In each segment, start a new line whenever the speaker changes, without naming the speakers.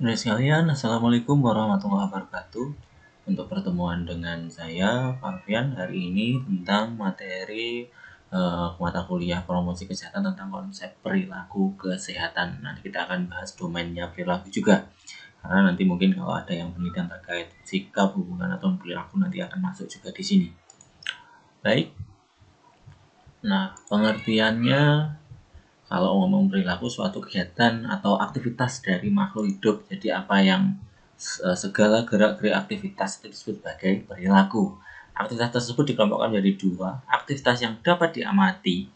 Hai sekalian, Assalamualaikum warahmatullahi wabarakatuh. Untuk pertemuan dengan saya, Alfian, hari ini tentang materi mata kuliah promosi kesehatan tentang konsep perilaku kesehatan. Nanti kita akan bahas domainnya perilaku juga. Karena nanti mungkin kalau ada yang penelitian terkait sikap, hubungan, atau perilaku nanti akan masuk juga di sini. Baik. Nah, pengertiannya kalau ngomong perilaku suatu kegiatan atau aktivitas dari makhluk hidup, jadi apa yang segala gerak-gerik aktivitas itu disebut sebagai perilaku. Aktivitas tersebut dikelompokkan menjadi dua, aktivitas yang dapat diamati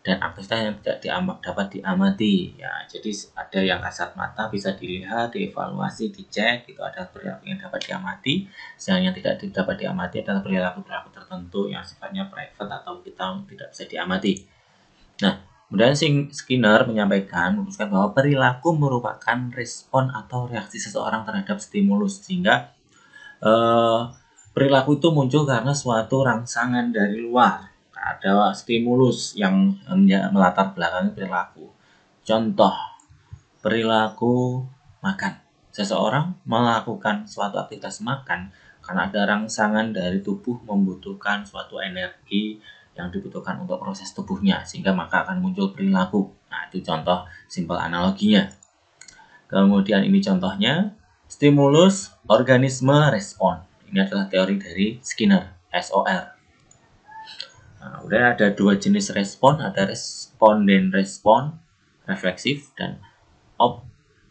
dan aktivitas yang tidak dapat diamati. Ya, jadi ada yang kasat mata bisa dilihat, dievaluasi, dicek, itu ada perilaku yang dapat diamati. Sedangkan yang tidak dapat diamati adalah perilaku-perilaku tertentu yang sifatnya private atau kita tidak bisa diamati. Nah, kemudian Skinner memutuskan bahwa perilaku merupakan respon atau reaksi seseorang terhadap stimulus, sehingga perilaku itu muncul karena suatu rangsangan dari luar, ada stimulus yang melatar belakangi perilaku. Contoh, perilaku makan. Seseorang melakukan suatu aktivitas makan karena ada rangsangan dari tubuh membutuhkan suatu energi yang dibutuhkan untuk proses tubuhnya, sehingga maka akan muncul perilaku. Nah, itu contoh simpel analoginya. Kemudian ini contohnya, stimulus, organisme, respon. Ini adalah teori dari Skinner, SOR. Nah, udah ada dua jenis respon, ada responden respon, refleksif, dan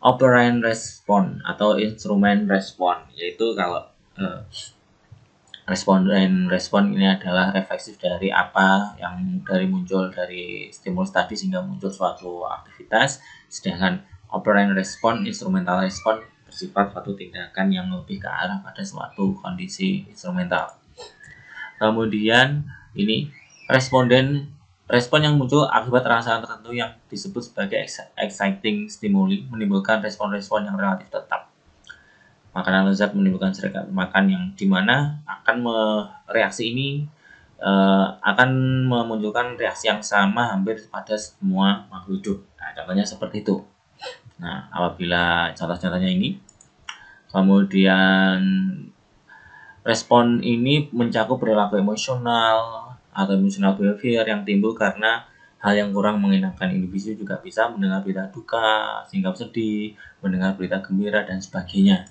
operant respon atau instrumen respon, yaitu kalau responden respon ini adalah refleksif dari apa yang muncul dari stimulus tadi sehingga muncul suatu aktivitas, sedangkan operant respon, instrumental respon bersifat suatu tindakan yang lebih ke arah pada suatu kondisi instrumental. Kemudian ini respon yang muncul akibat rangsangan tertentu yang disebut sebagai exciting stimuli menimbulkan respon-respon yang relatif tetap. Makanan lezat menimbulkan serangkaian makan yang dimana reaksi ini akan memunculkan reaksi yang sama hampir pada semua makhluk hidup. Nah, contohnya seperti itu. Nah, apabila contoh-contohnya ini, kemudian respon ini mencakup perilaku emosional atau emotional behavior yang timbul karena hal yang kurang mengenakan. Individu juga bisa mendengar berita duka sehingga sedih, mendengar berita gembira, dan sebagainya.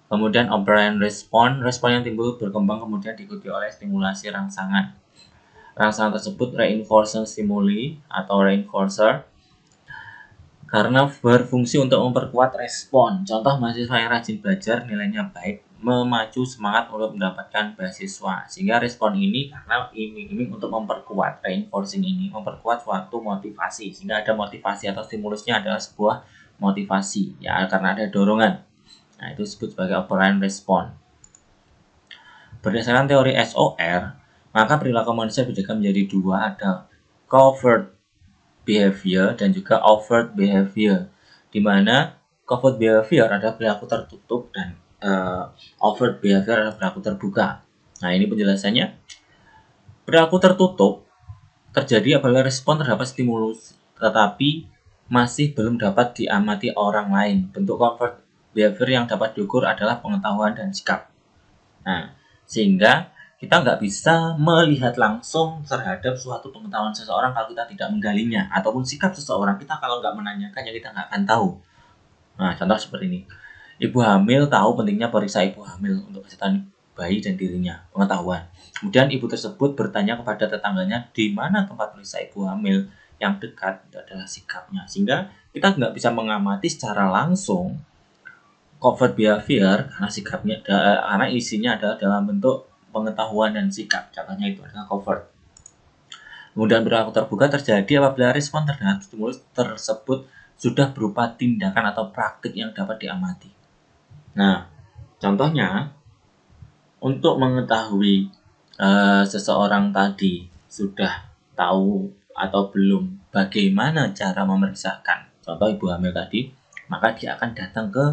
Kemudian operant respon yang timbul berkembang kemudian diikuti oleh stimulasi rangsangan. Rangsangan tersebut reinforcing stimuli atau reinforcer karena berfungsi untuk memperkuat respon. Contoh, mahasiswa yang rajin belajar nilainya baik, memacu semangat untuk mendapatkan beasiswa. Sehingga respon ini karena iming-iming untuk memperkuat, reinforcing ini memperkuat suatu motivasi, sehingga ada motivasi atau stimulusnya adalah sebuah motivasi ya, karena ada dorongan. Nah, itu disebut sebagai operant respon. Berdasarkan teori SOR, maka perilaku manusia dibedakan menjadi dua, ada covert behavior dan juga overt behavior, di mana covert behavior adalah perilaku tertutup dan overt behavior adalah perilaku terbuka. Nah, ini penjelasannya. Perilaku tertutup terjadi apabila respon terhadap stimulus tetapi masih belum dapat diamati orang lain. Bentuk covert behavior yang dapat diukur adalah pengetahuan dan sikap. Nah, sehingga kita nggak bisa melihat langsung terhadap suatu pengetahuan seseorang kalau kita tidak menggalinya, ataupun sikap seseorang kita kalau nggak menanyakannya kita nggak akan tahu. Nah, contoh seperti ini. Ibu hamil tahu pentingnya periksa ibu hamil untuk kesehatan bayi dan dirinya, pengetahuan. Kemudian ibu tersebut bertanya kepada tetangganya di mana tempat periksa ibu hamil yang dekat, itu adalah sikapnya. Sehingga kita nggak bisa mengamati secara langsung covert behavior karena sikapnya karena isinya adalah dalam bentuk pengetahuan dan sikap. Contohnya itu adalah covert. Kemudian perilaku terbuka terjadi apabila respon terhadap stimulus tersebut sudah berupa tindakan atau praktik yang dapat diamati. Nah, contohnya untuk mengetahui seseorang tadi sudah tahu atau belum bagaimana cara memeriksakan, contoh ibu hamil tadi, maka dia akan datang ke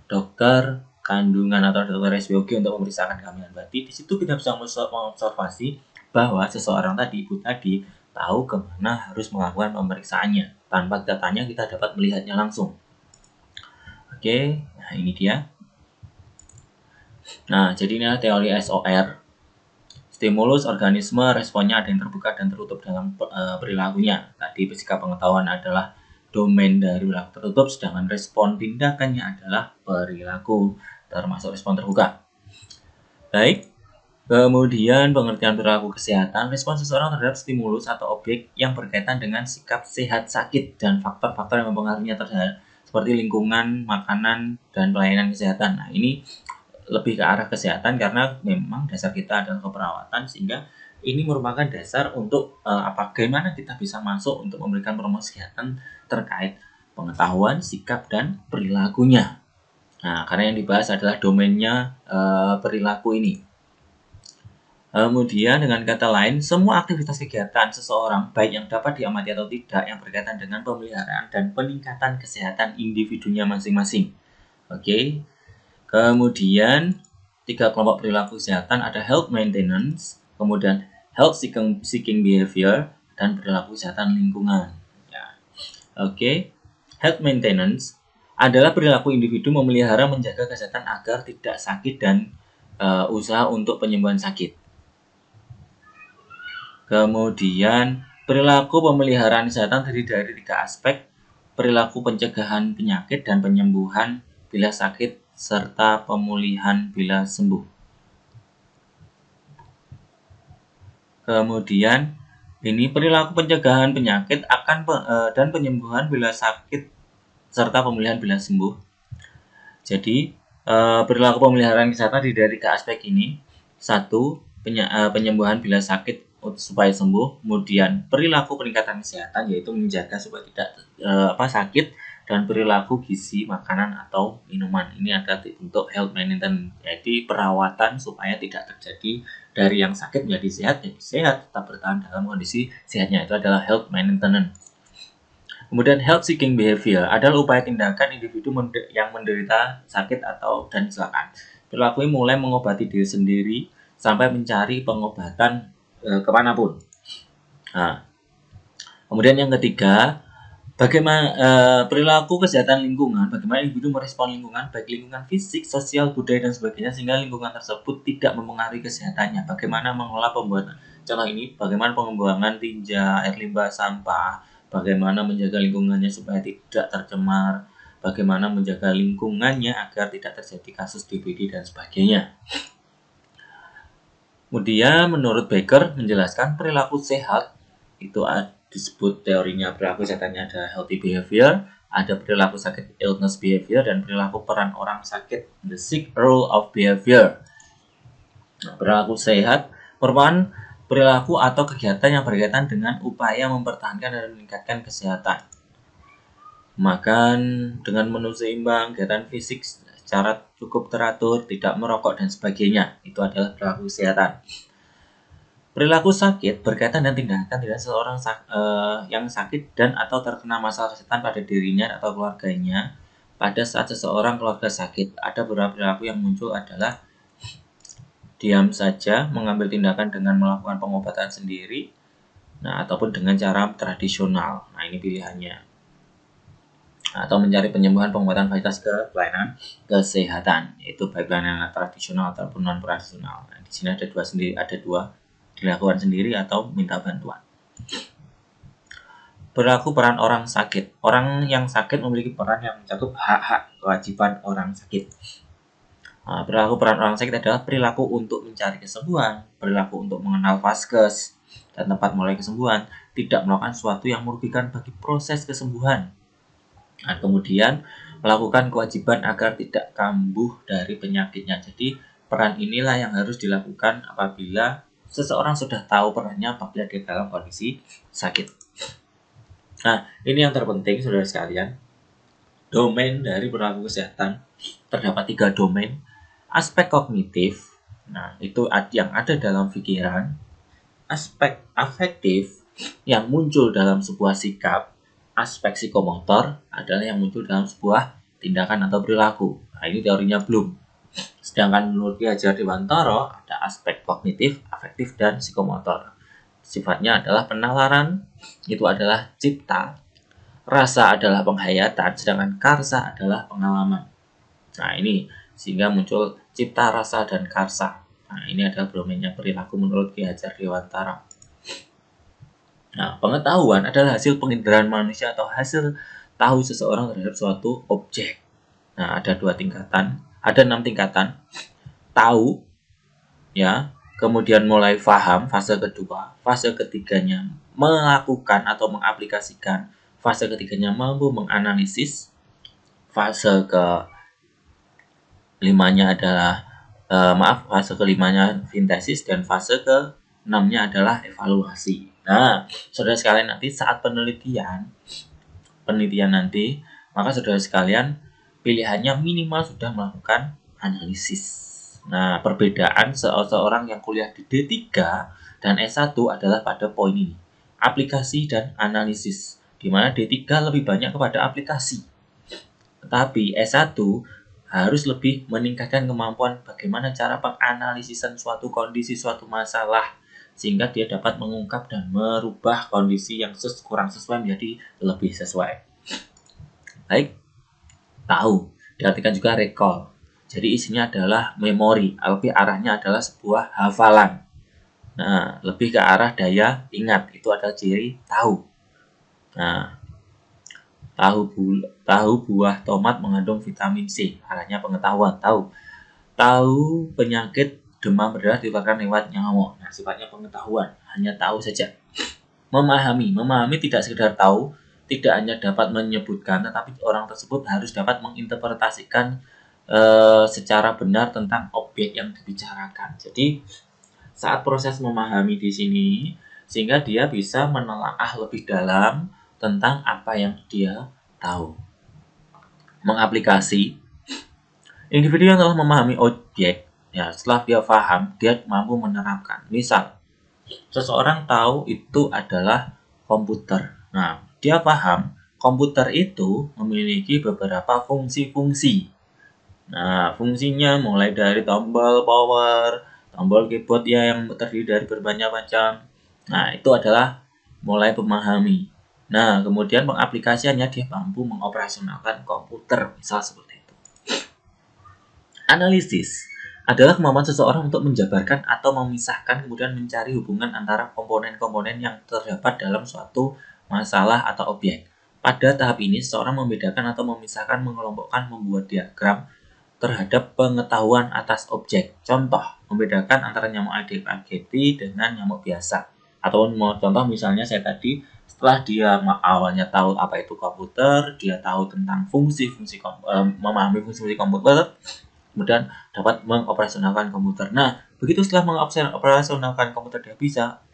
dokter kandungan atau dokter SPOG untuk memeriksakan kehamilan. Berarti di situ kita bisa mengobservasi bahwa seseorang tadi, ibu tadi, tahu kemana harus melakukan pemeriksaannya. Tanpa kita tanya, kita dapat melihatnya langsung. Oke, nah ini dia. Nah, jadi ini adalah teori SOR. Stimulus organisme responnya ada yang terbuka dan tertutup dalam perilakunya. Tadi fisika pengetahuan adalah domain dari perilaku tertutup, sedangkan respon tindakannya adalah perilaku, termasuk respon terbuka. Baik, kemudian pengertian perilaku kesehatan, respon seseorang terhadap stimulus atau objek yang berkaitan dengan sikap sehat sakit dan faktor-faktor yang mempengaruhinya terhadap seperti lingkungan, makanan, dan pelayanan kesehatan. Nah, ini lebih ke arah kesehatan karena memang dasar kita adalah keperawatan, sehingga ini merupakan dasar untuk bagaimana kita bisa masuk untuk memberikan promosi kesehatan terkait pengetahuan, sikap, dan perilakunya. Nah, karena yang dibahas adalah domainnya perilaku ini. Kemudian dengan kata lain, semua aktivitas kegiatan seseorang, baik yang dapat diamati atau tidak, yang berkaitan dengan pemeliharaan dan peningkatan kesehatan individunya masing-masing. Oke. Kemudian 3 kelompok perilaku kesehatan ada health maintenance, kemudian health seeking behavior, dan perilaku kesehatan lingkungan. Ya. Oke. Health maintenance adalah perilaku individu memelihara menjaga kesehatan agar tidak sakit dan usaha untuk penyembuhan sakit. Kemudian perilaku pemeliharaan kesehatan terdiri dari 3 aspek: perilaku pencegahan penyakit dan penyembuhan bila sakit, serta pemulihan bila sembuh. Kemudian ini perilaku pencegahan penyakit dan penyembuhan bila sakit serta pemulihan bila sembuh. Jadi perilaku pemeliharaan kesehatan terdiri dari 3 aspek ini. 1. Penyembuhan bila sakit supaya sembuh. Kemudian perilaku peningkatan kesehatan, yaitu menjaga supaya tidak sakit, dan perilaku gizi makanan atau minuman. Ini adalah untuk health maintenance, jadi perawatan supaya tidak terjadi dari yang sakit menjadi sehat, jadi sehat tetap bertahan dalam kondisi sehatnya. Itu adalah health maintenance. Kemudian health seeking behavior adalah upaya tindakan individu yang menderita sakit dan kecelakaan. Perilaku ini mulai mengobati diri sendiri sampai mencari pengobatan kemanapun. Nah, kemudian yang ketiga, bagaimana perilaku kesehatan lingkungan, bagaimana individu merespon lingkungan, baik lingkungan fisik, sosial, budaya, dan sebagainya, sehingga lingkungan tersebut tidak mempengaruhi kesehatannya. Bagaimana mengelola pembuatan, contoh ini, bagaimana pengembangan tinja, air limbah, sampah, bagaimana menjaga lingkungannya supaya tidak tercemar, bagaimana menjaga lingkungannya agar tidak terjadi kasus DBD dan sebagainya. Kemudian menurut Becker menjelaskan perilaku sehat itu disebut teorinya perilaku sehatannya ada healthy behavior, ada perilaku sakit illness behavior, dan perilaku peran orang sakit the sick role of behavior. Nah, perilaku sehat merupakan perilaku atau kegiatan yang berkaitan dengan upaya mempertahankan dan meningkatkan kesehatan. Makan dengan menu seimbang, kegiatan fisik secara cukup teratur, tidak merokok, dan sebagainya. Itu adalah perilaku kesehatan. Perilaku sakit berkaitan dengan tindakan tidak seseorang yang sakit dan atau terkena masalah kesehatan pada dirinya atau keluarganya pada saat seseorang keluarga sakit. Ada beberapa perilaku yang muncul adalah diam saja, mengambil tindakan dengan melakukan pengobatan sendiri, ataupun dengan cara tradisional. Nah, ini pilihannya. Atau mencari penyembuhan pengobatan fasilitas ke pelayanan kesehatan, yaitu baik pelayanan tradisional ataupun non tradisional. Nah, di sini ada dua dilakukan sendiri atau minta bantuan. Perilaku peran orang sakit. Orang yang sakit memiliki peran yang mencakup hak-hak kewajiban orang sakit. Nah, perilaku peran orang sakit adalah perilaku untuk mencari kesembuhan, perilaku untuk mengenal vaskes dan tempat mulai kesembuhan, tidak melakukan sesuatu yang merugikan bagi proses kesembuhan. Nah, kemudian melakukan kewajiban agar tidak kambuh dari penyakitnya. Jadi peran inilah yang harus dilakukan apabila seseorang sudah tahu perannya apabila dia dalam kondisi sakit. Nah, ini yang terpenting, saudara sekalian. Domain dari perilaku kesehatan terdapat 3 domain. Aspek kognitif, nah itu yang ada dalam pikiran. Aspek afektif yang muncul dalam sebuah sikap. Aspek psikomotor adalah yang muncul dalam sebuah tindakan atau perilaku. Nah, ini teorinya Bloom. Sedangkan menurut Ki Hajar Dewantara ada aspek kognitif, afektif, dan psikomotor. Sifatnya adalah penalaran, itu adalah cipta. rasa adalah penghayatan, sedangkan karsa adalah pengalaman. Nah, ini sehingga muncul cipta, rasa, dan karsa. Nah, ini adalah domainnya perilaku menurut Ki Hajar Dewantara. Nah, pengetahuan adalah hasil penginderaan manusia atau hasil tahu seseorang terhadap suatu objek. Nah, ada 2 tingkatan, ada 6 tingkatan. Tahu, ya, kemudian mulai paham, fase kedua, fase ketiganya melakukan atau mengaplikasikan, fase ketiganya mampu menganalisis, fase kelimanya adalah fase kelimanya sintesis, dan fase ke-6-nya adalah evaluasi. Nah, saudara sekalian, nanti saat penelitian nanti, maka saudara sekalian pilihannya minimal sudah melakukan analisis. Nah, perbedaan seorang yang kuliah di D3 dan S1 adalah pada poin ini, aplikasi dan analisis, di mana D3 lebih banyak kepada aplikasi. Tetapi S1 harus lebih meningkatkan kemampuan bagaimana cara penganalisisan suatu kondisi, suatu masalah, sehingga dia dapat mengungkap dan merubah kondisi yang kurang sesuai menjadi lebih sesuai. Baik, tahu diartikan juga recall. Jadi isinya adalah memori, lebih arahnya adalah sebuah hafalan. Nah, lebih ke arah daya ingat, itu adalah ciri tahu. Nah, tahu buah tomat mengandung vitamin C, arahnya pengetahuan. Tahu penyakit demam berdarah ditularkan lewat nyamuk. Nah, sifatnya pengetahuan, hanya tahu saja. Memahami tidak sekedar tahu, tidak hanya dapat menyebutkan, tetapi orang tersebut harus dapat menginterpretasikan secara benar tentang objek yang dibicarakan. Jadi saat proses memahami di sini, sehingga dia bisa menelaah lebih dalam tentang apa yang dia tahu. Mengaplikasi, individu yang telah memahami objek, ya setelah dia paham, dia mampu menerapkan. Misal, seseorang tahu itu adalah komputer. Nah, dia paham komputer itu memiliki beberapa fungsi-fungsi. Nah, fungsinya mulai dari tombol power, tombol keyboard ya yang terdiri dari berbanyak macam. Nah, itu adalah mulai memahami. Nah, kemudian pengaplikasiannya dia mampu mengoperasionalkan komputer, misal seperti itu. Analisis adalah kemampuan seseorang untuk menjabarkan atau memisahkan, kemudian mencari hubungan antara komponen-komponen yang terdapat dalam suatu masalah atau objek. Pada tahap ini, seseorang membedakan atau memisahkan, mengelompokkan, membuat diagram terhadap pengetahuan atas objek. Contoh, membedakan antara nyamuk Aedes aegypti dengan nyamuk biasa. Atau contoh misalnya saya tadi, setelah dia awalnya tahu apa itu komputer, dia tahu tentang fungsi-fungsi memahami fungsi-fungsi komputer, kemudian dapat mengoperasionalkan komputer. Nah, begitu setelah mengoperasionalkan komputer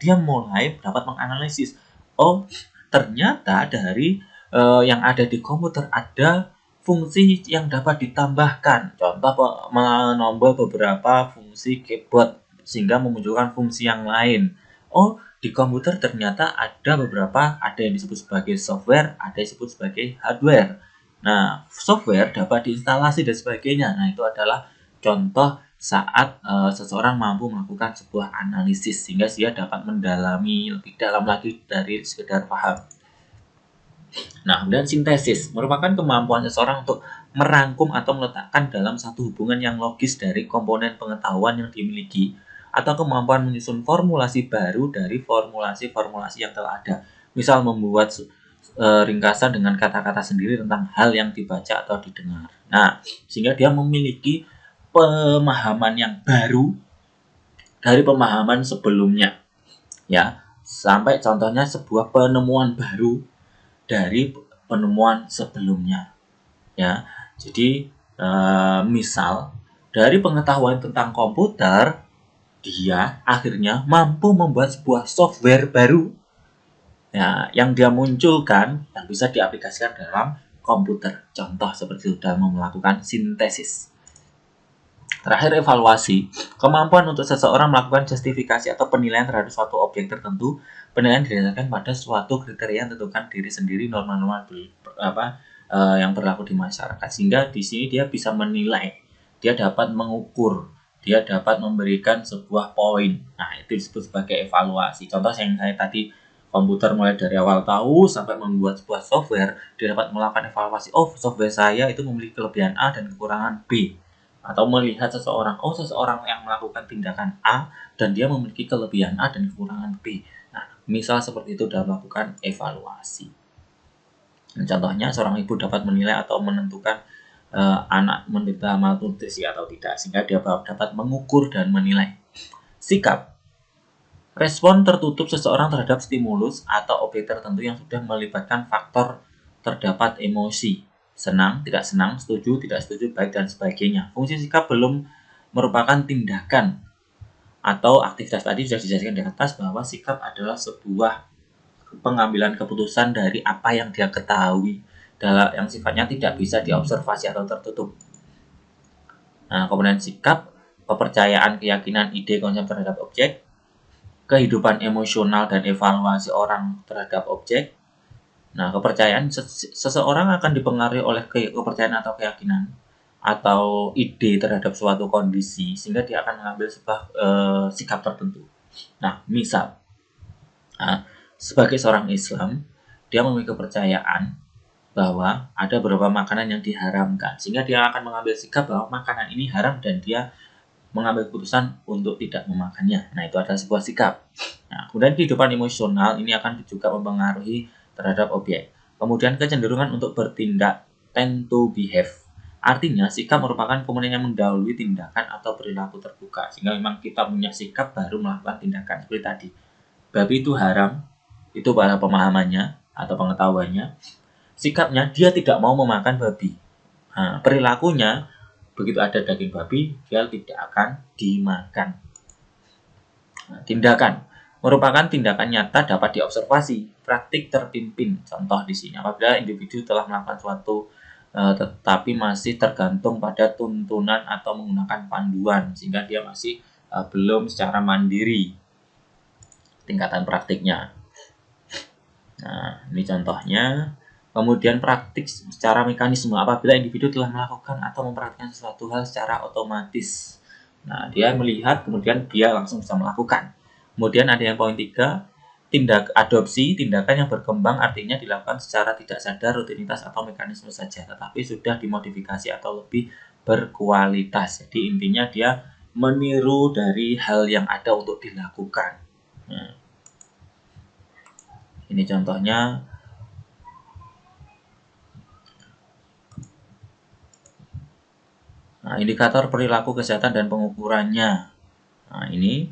dia mulai dapat menganalisis. Oh, ternyata dari yang ada di komputer ada fungsi yang dapat ditambahkan. Contoh, menambah beberapa fungsi keyboard sehingga memunculkan fungsi yang lain. Oh, di komputer ternyata ada yang disebut sebagai software, ada yang disebut sebagai hardware. Nah, software dapat diinstalasi dan sebagainya. Nah, itu adalah contoh saat seseorang mampu melakukan sebuah analisis sehingga dia dapat mendalami lebih dalam lagi dari sekedar paham. Nah, kemudian sintesis merupakan kemampuan seseorang untuk merangkum atau meletakkan dalam satu hubungan yang logis dari komponen pengetahuan yang dimiliki, atau kemampuan menyusun formulasi baru dari formulasi-formulasi yang telah ada. Misal membuat ringkasan dengan kata-kata sendiri tentang hal yang dibaca atau didengar. Nah, sehingga dia memiliki pemahaman yang baru dari pemahaman sebelumnya. Ya, sampai contohnya sebuah penemuan baru dari penemuan sebelumnya, ya. Jadi misal dari pengetahuan tentang komputer, dia akhirnya mampu membuat sebuah software baru, ya, yang dia munculkan yang bisa diaplikasikan dalam komputer. Contoh seperti itu dalam melakukan sintesis. Terakhir, evaluasi. Kemampuan untuk seseorang melakukan justifikasi atau penilaian terhadap suatu objek tertentu. Penilaian didasarkan pada suatu kriteria yang tentukan diri sendiri, norma-norma yang berlaku di masyarakat. Sehingga di sini dia bisa menilai, dia dapat mengukur, dia dapat memberikan sebuah poin. Nah, itu disebut sebagai evaluasi. Contoh yang saya tadi komputer mulai dari awal tahu sampai membuat sebuah software, dia dapat melakukan evaluasi, oh software saya itu memiliki kelebihan A dan kekurangan B. Atau melihat seseorang, oh seseorang yang melakukan tindakan A dan dia memiliki kelebihan A dan kekurangan B. Nah, misal seperti itu dalam melakukan evaluasi. Contohnya, seorang ibu dapat menilai atau menentukan anak menderita malnutrisi atau tidak, sehingga dia dapat mengukur dan menilai. Sikap. Respon tertutup seseorang terhadap stimulus atau objek tertentu yang sudah melibatkan faktor terdapat emosi, senang, tidak senang, setuju, tidak setuju, baik, dan sebagainya. Fungsi sikap belum merupakan tindakan atau aktivitas. Tadi sudah dijelaskan di atas bahwa sikap adalah sebuah pengambilan keputusan dari apa yang dia ketahui, yang sifatnya tidak bisa diobservasi atau tertutup. Nah, komponen sikap, kepercayaan, keyakinan, ide, konsep terhadap objek, kehidupan emosional dan evaluasi orang terhadap objek. Nah, kepercayaan seseorang akan dipengaruhi oleh kepercayaan atau keyakinan atau ide terhadap suatu kondisi, sehingga dia akan mengambil sebuah sikap tertentu. Nah, misal sebagai seorang Islam, dia memiliki kepercayaan bahwa ada beberapa makanan yang diharamkan, sehingga dia akan mengambil sikap bahwa makanan ini haram dan dia mengambil keputusan untuk tidak memakannya. Nah, itu adalah sebuah sikap. Nah, kemudian kehidupan emosional ini akan juga mempengaruhi terhadap objek. Kemudian kecenderungan untuk bertindak, tend to behave. Artinya, sikap merupakan komponen yang mendahului tindakan atau perilaku terbuka. Sehingga memang kita punya sikap baru melakukan tindakan. Seperti tadi, babi itu haram, itu pada pemahamannya atau pengetahuannya. Sikapnya, dia tidak mau memakan babi. Nah, perilakunya, begitu ada daging babi, dia tidak akan dimakan. Nah, tindakan merupakan tindakan nyata dapat diobservasi, praktik terpimpin. Contoh di sini, apabila individu telah melakukan suatu tetapi masih tergantung pada tuntunan atau menggunakan panduan, sehingga dia masih belum secara mandiri tingkatan praktiknya. Nah, ini contohnya. Kemudian praktik secara mekanisme, apabila individu telah melakukan atau memperhatikan sesuatu hal secara otomatis. Nah, dia melihat, kemudian dia langsung bisa melakukan. Kemudian ada yang poin 3, adopsi, tindakan yang berkembang artinya dilakukan secara tidak sadar, rutinitas atau mekanisme saja, tetapi sudah dimodifikasi atau lebih berkualitas. Jadi intinya dia meniru dari hal yang ada untuk dilakukan. Nah, ini contohnya. Nah, indikator perilaku kesehatan dan pengukurannya. Nah, ini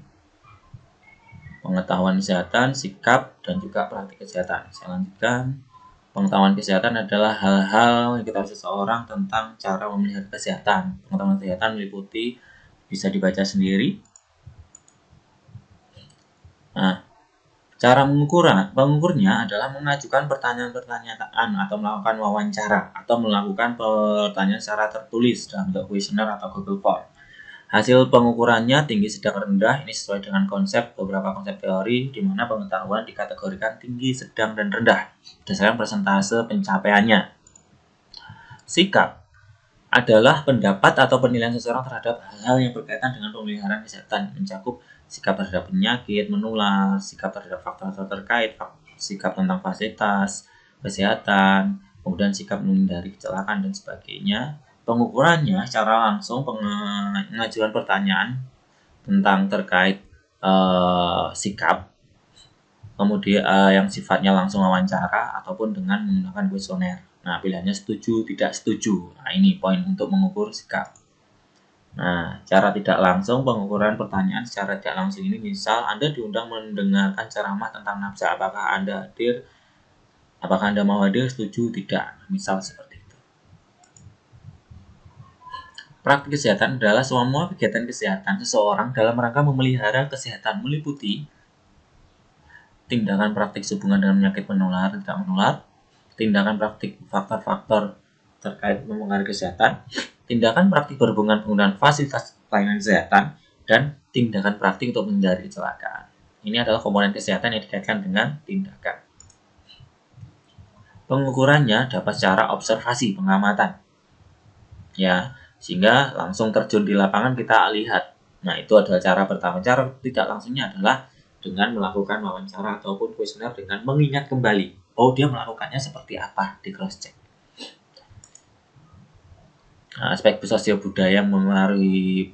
pengetahuan kesehatan, sikap, dan juga praktik kesehatan. Saya lanjutkan. Pengetahuan kesehatan adalah hal-hal yang kita seseorang tentang cara memelihara kesehatan. Pengetahuan kesehatan meliputi, bisa dibaca sendiri. Nah, cara mengukurnya adalah mengajukan pertanyaan-pertanyaan atau melakukan wawancara atau melakukan pertanyaan secara tertulis dalam bentuk kuesioner atau Google Form. Hasil pengukurannya tinggi, sedang, rendah. Ini sesuai dengan beberapa konsep teori di mana pengetahuan dikategorikan tinggi, sedang, dan rendah berdasarkan persentase pencapaiannya. Sikap adalah pendapat atau penilaian seseorang terhadap hal-hal yang berkaitan dengan pemeliharaan kesehatan, mencakup sikap terhadap penyakit menular, sikap terhadap faktor terkait, sikap tentang fasilitas kesehatan, kemudian sikap menghindari kecelakaan dan sebagainya. Pengukurannya secara langsung pengajuan pertanyaan tentang terkait sikap, kemudian yang sifatnya langsung wawancara ataupun dengan menggunakan kuesioner. Nah, pilihannya setuju, tidak setuju. Nah, ini poin untuk mengukur sikap. Nah, cara tidak langsung, pengukuran pertanyaan secara tidak langsung ini, misal Anda diundang mendengarkan ceramah tentang nafsa, apakah Anda mau hadir, setuju, tidak, misal seperti itu. Praktik kesehatan adalah semua kegiatan kesehatan seseorang dalam rangka memelihara kesehatan, meliputi tindakan praktik hubungan dengan penyakit menular, tidak menular, tindakan praktik faktor-faktor terkait mempengaruhi kesehatan, tindakan praktik berhubungan penggunaan fasilitas pelayanan kesehatan, dan tindakan praktik untuk menghindari kecelakaan. Ini adalah komponen kesehatan yang dikaitkan dengan tindakan. Pengukurannya dapat secara observasi, pengamatan. Ya, sehingga langsung terjun di lapangan kita lihat. Nah, itu adalah cara pertama. Cara tidak langsungnya adalah dengan melakukan wawancara ataupun kuesioner dengan mengingat kembali, oh dia melakukannya seperti apa, di cross check. Nah, aspek sosial budaya mempengaruhi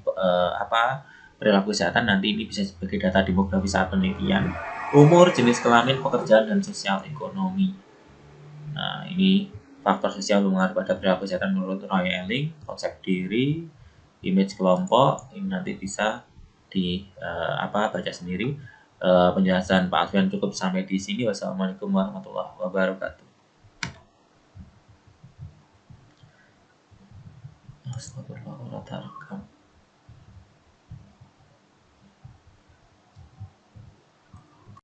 perilaku kesehatan. Nanti ini bisa sebagai data demografi saat penelitian, umur, jenis kelamin, pekerjaan, dan sosial ekonomi. Nah, ini faktor sosial mempengaruhi pada perilaku kesehatan menurut Roy Elling. Konsep diri, image kelompok, ini nanti bisa baca sendiri. Penjelasan Pak Alfian cukup sampai di sini. Wassalamualaikum warahmatullahi wabarakatuh. Astagfirullah.